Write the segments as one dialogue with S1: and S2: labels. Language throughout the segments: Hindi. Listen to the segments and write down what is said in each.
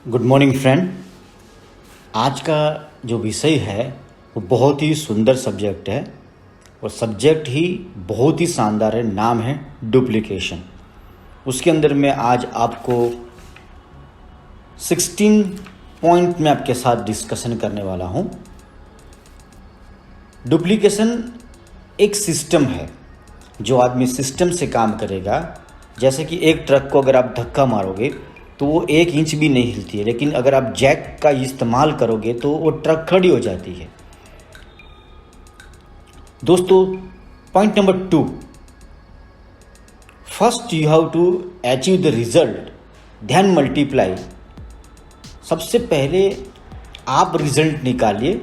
S1: Good morning friend. आज का जो विषय है वो बहुत ही सुंदर सब्जेक्ट है और सब्जेक्ट ही बहुत ही शानदार है। नाम है डुप्लीकेशन। उसके अंदर मैं आज आपको 16 पॉइंट में आपके साथ डिस्कशन करने वाला हूँ। डुप्लीकेशन एक सिस्टम है जो आदमी सिस्टम से काम करेगा। जैसे कि एक ट्रक को अगर आप धक्का मारोगे तो वो 1 इंच भी नहीं हिलती है, लेकिन अगर आप जैक का इस्तेमाल करोगे तो वो ट्रक खड़ी हो जाती है। दोस्तों, point number 2, first you have to achieve the result then multiply. सबसे पहले आप रिजल्ट निकालिए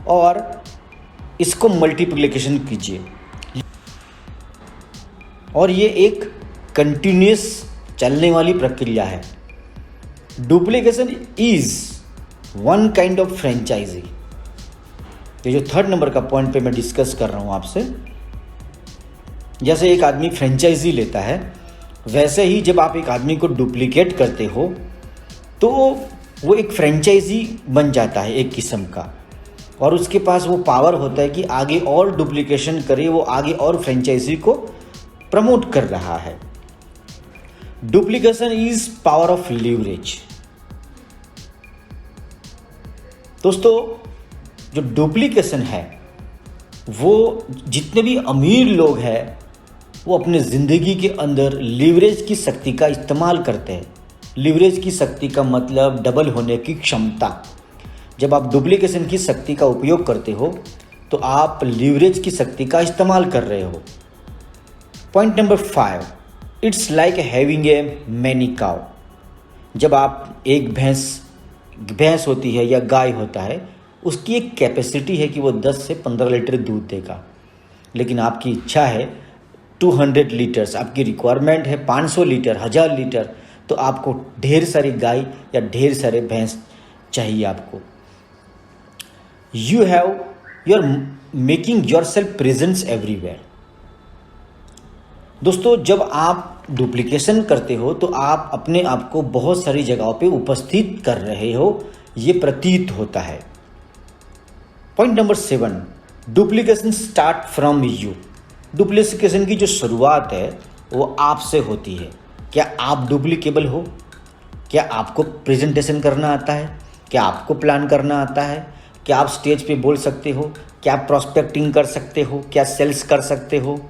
S1: और इसको मल्टीप्लिकेशन कीजिए। और ये एक कंटिन्यूस चलने वाली प्रक्रिया है। Duplication is one kind of franchise. ये जो 3rd नंबर का पॉइंट पे मैं डिस्कस कर रहा हूं आपसे, जैसे एक आदमी फ्रेंचाइजी लेता है, वैसे ही जब आप एक आदमी को डुप्लीकेट करते हो तो वो एक फ्रेंचाइजी बन जाता है एक किस्म का, और उसके पास वो पावर होता है कि आगे और डुप्लीकेशन करे, वो आगे और फ्रेंचाइजी को प्रमोट कर रहा है। Duplication is power of leverage. दोस्तों, जो डुप्लीकेशन है वो जितने भी अमीर लोग हैं वो अपने ज़िंदगी के अंदर लीवरेज की शक्ति का इस्तेमाल करते हैं। लीवरेज की शक्ति का मतलब डबल होने की क्षमता। जब आप डुप्लीकेशन की शक्ति का उपयोग करते हो तो आप लीवरेज की शक्ति का इस्तेमाल कर रहे हो। Point number 5, it's like having a many cow. जब आप एक भैंस होती है या गाय होता है, उसकी एक कैपेसिटी है कि वो 10 से 15 लीटर दूध देगा, लेकिन आपकी इच्छा है 200 लीटर्स, आपकी रिक्वायरमेंट है 500 लीटर, 1000 लीटर, तो आपको ढेर सारी गाय या ढेर सारे भैंस चाहिए आपको। You are making yourself presence everywhere. दोस्तों, जब आप डुप्लीकेशन करते हो तो आप अपने आप को बहुत सारी जगहों पे उपस्थित कर रहे हो, ये प्रतीत होता है। Point number 7, duplication start from you. Duplication की जो शुरुआत है वो आपसे होती है। क्या आप डुप्लीकेबल हो? क्या आपको प्रेजेंटेशन करना आता है? क्या आपको प्लान करना आता है? क्या आप स्टेज पे बोल सकते हो? क्या आप प्रॉस्पेक्टिंग कर सकते हो? क्या सेल्स कर सकते हो?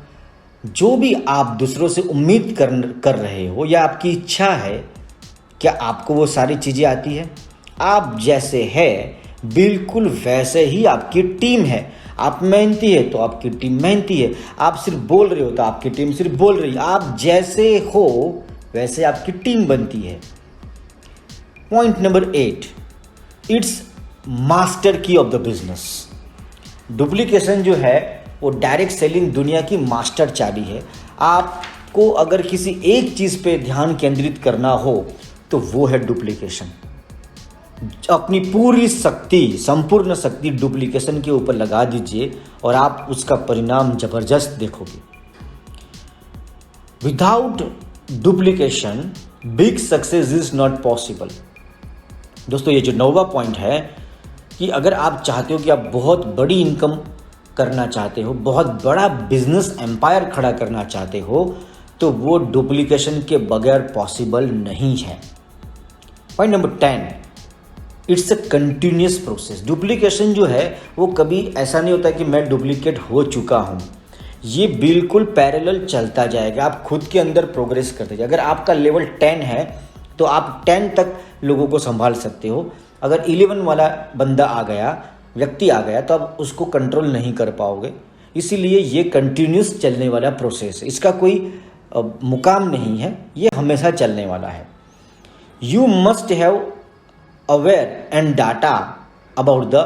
S1: जो भी आप दूसरों से उम्मीद कर रहे हो या आपकी इच्छा है, क्या आपको वो सारी चीज़ें आती है? आप जैसे है बिल्कुल वैसे ही आपकी टीम है। आप मेहनती है तो आपकी टीम मेहनती है। आप सिर्फ बोल रहे हो तो आपकी टीम सिर्फ बोल रही है। आप जैसे हो वैसे आपकी टीम बनती है। पॉइंट नंबर 8, इट्स मास्टर की ऑफ द बिजनेस। डुप्लीकेशन जो है वो डायरेक्ट सेलिंग दुनिया की मास्टर चाबी है। आपको अगर किसी एक चीज़ पे ध्यान केंद्रित करना हो तो वो है डुप्लीकेशन। अपनी पूरी शक्ति, संपूर्ण शक्ति डुप्लीकेशन के ऊपर लगा दीजिए और आप उसका परिणाम जबरदस्त देखोगे। Without duplication big success is not possible. दोस्तों, ये जो 9वां पॉइंट है कि अगर आप चाहते हो कि आप बहुत बड़ी इनकम करना चाहते हो, बहुत बड़ा बिजनेस एम्पायर खड़ा करना चाहते हो, तो वो डुप्लीकेशन के बगैर पॉसिबल नहीं है। Point number 10, it's a continuous process. Duplication जो है वो कभी ऐसा नहीं होता कि मैं डुप्लीकेट हो चुका हूँ। ये बिल्कुल पैरेलल चलता जाएगा। आप खुद के अंदर प्रोग्रेस करते जाए। अगर आपका लेवल 10 है तो आप 10 तक लोगों को संभाल सकते हो। अगर 11 वाला बंदा आ गया, व्यक्ति आ गया, तो आप उसको कंट्रोल नहीं कर पाओगे। इसीलिए ये कंटिन्यूस चलने वाला प्रोसेस है। इसका कोई मुकाम नहीं है, ये हमेशा चलने वाला है। You must have aware and data about the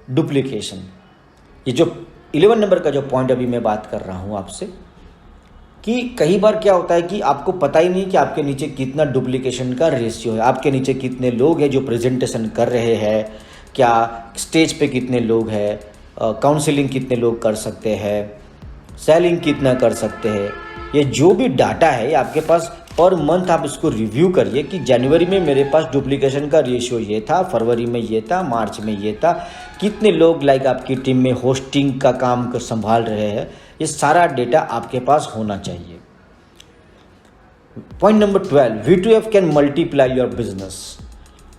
S1: duplication. ये जो 11 नंबर का जो पॉइंट अभी मैं बात कर रहा हूँ आपसे, कि कई बार क्या होता है कि आपको पता ही नहीं कि आपके नीचे कितना डुप्लीकेशन का रेशियो है। आपके नीचे कितने लोग हैं जो प्रेजेंटेशन कर रहे हैं, क्या स्टेज पे कितने लोग हैं, काउंसलिंग कितने लोग कर सकते हैं, सेलिंग कितना कर सकते हैं। ये जो भी डाटा है आपके पास पर मंथ आप इसको रिव्यू करिए कि जनवरी में मेरे पास डुप्लीकेशन का रेशियो ये था, फरवरी में ये था, मार्च में ये था, कितने लोग लाइक आपकी टीम में होस्टिंग का काम संभाल रहे हैं, ये सारा डेटा आपके पास होना चाहिए। Point number 12, V2F can multiply your business.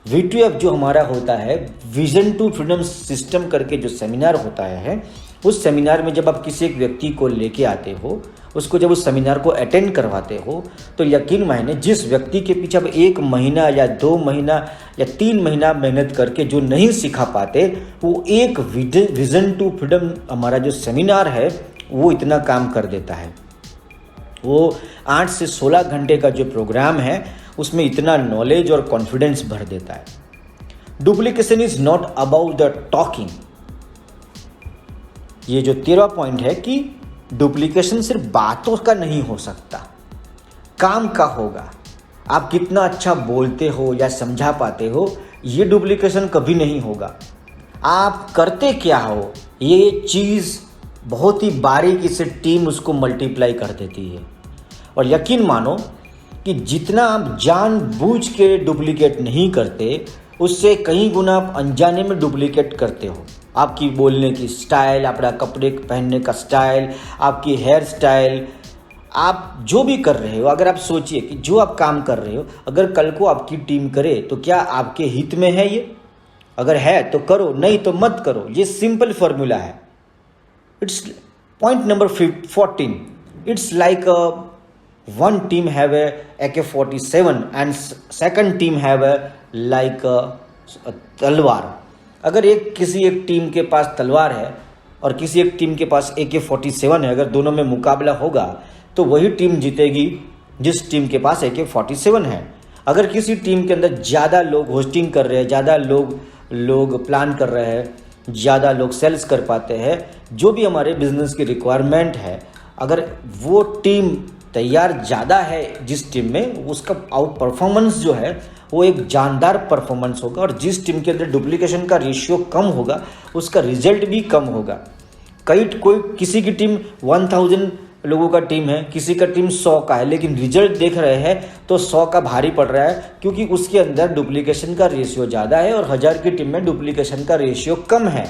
S1: V2F जो हमारा होता है, विजन टू फ्रीडम सिस्टम करके जो सेमिनार होता है, उस सेमिनार में जब आप किसी एक व्यक्ति को लेके आते हो, उसको जब उस सेमिनार को अटेंड करवाते हो, तो यकीन माने जिस व्यक्ति के पीछे अब 1 महीना या 2 महीना या 3 महीना मेहनत करके जो नहीं सिखा पाते, वो एक विजन टू फ्रीडम हमारा जो सेमिनार है वो इतना काम कर देता है। वो 8 से 16 घंटे का जो प्रोग्राम है उसमें इतना नॉलेज और कॉन्फिडेंस भर देता है। Duplication is not about the talking. ये जो 13वां पॉइंट है कि डुप्लीकेशन सिर्फ बातों का नहीं हो सकता, काम का होगा। आप कितना अच्छा बोलते हो या समझा पाते हो, ये डुप्लीकेशन कभी नहीं होगा। आप करते क्या हो, ये चीज़ बहुत ही बारीकी से टीम उसको मल्टीप्लाई कर देती है। और यकीन मानो कि जितना आप जानबूझ के डुप्लीकेट नहीं करते, उससे कई गुना आप अनजाने में डुप्लीकेट करते हो। आपकी बोलने की स्टाइल, अपना कपड़े पहनने का स्टाइल, आपकी हेयर स्टाइल, आप जो भी कर रहे हो, अगर आप सोचिए कि जो आप काम कर रहे हो, अगर कल को आपकी टीम करे तो क्या आपके हित में है ये? अगर है तो करो, नहीं तो मत करो। ये सिंपल फॉर्मूला है। It's point number 14, it's like one team have a AK-47 and second team have a like a तलवार। अगर किसी एक टीम के पास तलवार है और किसी एक टीम के पास AK-47 है, अगर दोनों में मुकाबला होगा तो वही टीम जीतेगी जिस टीम के पास AK-47 है। अगर किसी टीम के अंदर ज़्यादा लोग होस्टिंग कर रहे हैं, ज़्यादा लोग प्लान कर रहे हैं, ज़्यादा लोग सेल्स कर पाते हैं, जो भी हमारे बिजनेस की रिक्वायरमेंट है, अगर वो टीम तैयार ज़्यादा है जिस टीम में, उसका आउट परफॉर्मेंस जो है वो एक जानदार परफॉर्मेंस होगा। और जिस टीम के अंदर डुप्लीकेशन का रेशियो कम होगा, उसका रिजल्ट भी कम होगा। किसी की टीम 1000 लोगों का टीम है, किसी का टीम 100 का है, लेकिन रिजल्ट देख रहे हैं तो 100 का भारी पड़ रहा है, क्योंकि उसके अंदर डुप्लीकेशन का रेशियो ज़्यादा है और 1000 की टीम में डुप्लीकेशन का रेशियो कम है।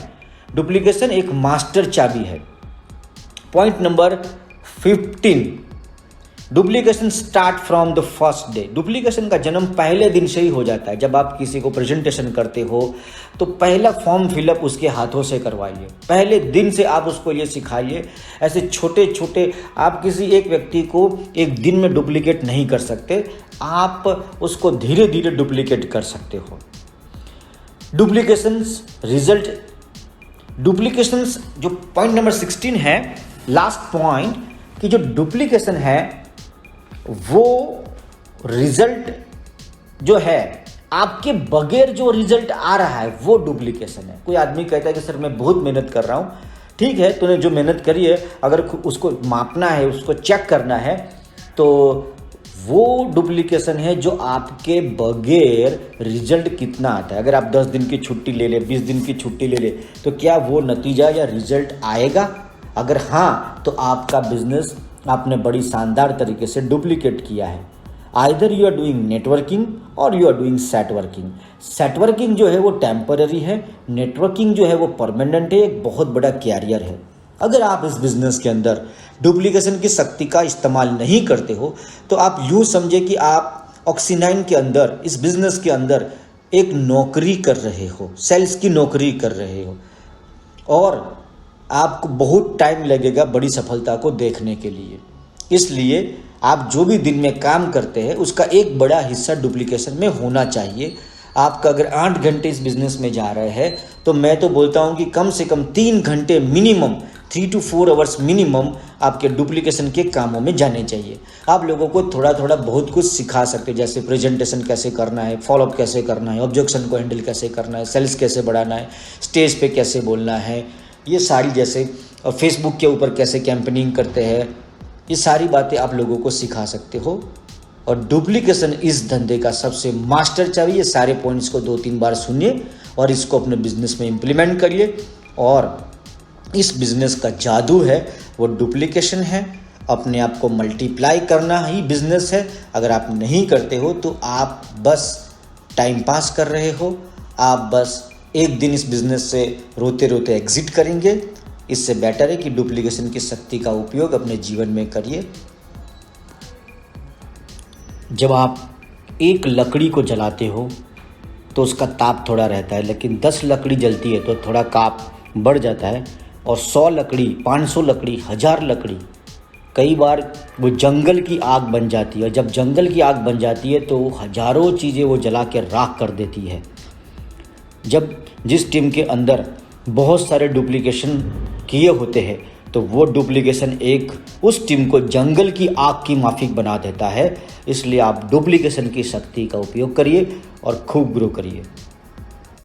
S1: डुप्लीकेशन एक मास्टर चाबी है। Point number 15, duplication start from the first day. Duplication का जन्म पहले दिन से ही हो जाता है। जब आप किसी को प्रेजेंटेशन करते हो तो पहला फॉर्म फिलअप उसके हाथों से करवाइए, पहले दिन से आप उसको ये सिखाइए। ऐसे छोटे छोटे, आप किसी एक व्यक्ति को एक दिन में डुप्लीकेट नहीं कर सकते, आप उसको धीरे धीरे डुप्लीकेट कर सकते हो। डुप्लीकेशंस रिजल्ट, डुप्लीकेशंस जो पॉइंट नंबर 16 है, लास्ट पॉइंट, कि जो डुप्लीकेशन है वो रिजल्ट जो है आपके बगैर जो रिजल्ट आ रहा है वो डुप्लीकेशन है। कोई आदमी कहता है कि सर मैं बहुत मेहनत कर रहा हूँ, ठीक है, तूने जो मेहनत करी है अगर उसको मापना है, उसको चेक करना है, तो वो डुप्लीकेशन है जो आपके बगैर रिजल्ट कितना आता है। अगर आप 10 दिन की छुट्टी ले ले, 20 दिन की छुट्टी ले ले, तो क्या वो नतीजा या रिजल्ट आएगा? अगर हाँ, तो आपका बिजनेस आपने बड़ी शानदार तरीके से डुप्लीकेट किया है। Either you are doing networking और यू आर डूइंग सेटवर्किंग। सेटवर्किंग जो है वो टेम्पररी है, नेटवर्किंग जो है वो परमानेंट है, एक बहुत बड़ा कैरियर है। अगर आप इस बिज़नेस के अंदर डुप्लीकेशन की शक्ति का इस्तेमाल नहीं करते हो, तो आप यूँ समझे कि आप ऑक्सीनाइन के अंदर, इस बिज़नेस के अंदर एक नौकरी कर रहे हो, सेल्स की नौकरी कर रहे हो, और आपको बहुत टाइम लगेगा बड़ी सफलता को देखने के लिए। इसलिए आप जो भी दिन में काम करते हैं उसका एक बड़ा हिस्सा डुप्लीकेशन में होना चाहिए। आपका अगर 8 घंटे इस बिज़नेस में जा रहे हैं, तो मैं तो बोलता हूँ कि कम से कम 3 घंटे मिनिमम, 3 to 4 आवर्स मिनिमम आपके डुप्लीकेशन के कामों में जाने चाहिए। आप लोगों को थोड़ा थोड़ा बहुत कुछ सिखा सकते हैं, जैसे प्रेजेंटेशन कैसे करना है, फॉलोअप कैसे करना है, ऑब्जेक्शन को हैंडल कैसे करना है, सेल्स कैसे बढ़ाना है, स्टेज पे कैसे बोलना है, ये सारी, जैसे फेसबुक के ऊपर कैसे कैंपेनिंग करते हैं, ये सारी बातें आप लोगों को सिखा सकते हो। और डुप्लीकेशन इस धंधे का सबसे मास्टर चाबी। ये सारे पॉइंट्स को 2-3 बार सुनिए और इसको अपने बिजनेस में इम्प्लीमेंट करिए। और इस बिजनेस का जादू है वो डुप्लीकेशन है। अपने आप को मल्टीप्लाई करना ही बिजनेस है। अगर आप नहीं करते हो तो आप बस टाइम पास कर रहे हो, आप बस एक दिन इस बिजनेस से रोते रोते एग्जिट करेंगे। इससे बेटर है कि डुप्लीकेशन की शक्ति का उपयोग अपने जीवन में करिए। जब आप एक लकड़ी को जलाते हो तो उसका ताप थोड़ा रहता है, लेकिन 10 लकड़ी जलती है तो थोड़ा ताप बढ़ जाता है, और 100 लकड़ी, 500 लकड़ी, 1000 लकड़ी, कई बार वो जंगल की आग बन जाती है। और जब जंगल की आग बन जाती है तो हजारों चीज़ें वो जला के राख कर देती है। जब जिस टीम के अंदर बहुत सारे डुप्लीकेशन किए होते हैं तो वो डुप्लीकेशन एक उस टीम को जंगल की आग की माफिक बना देता है। इसलिए आप डुप्लीकेशन की शक्ति का उपयोग करिए और खूब ग्रो करिए।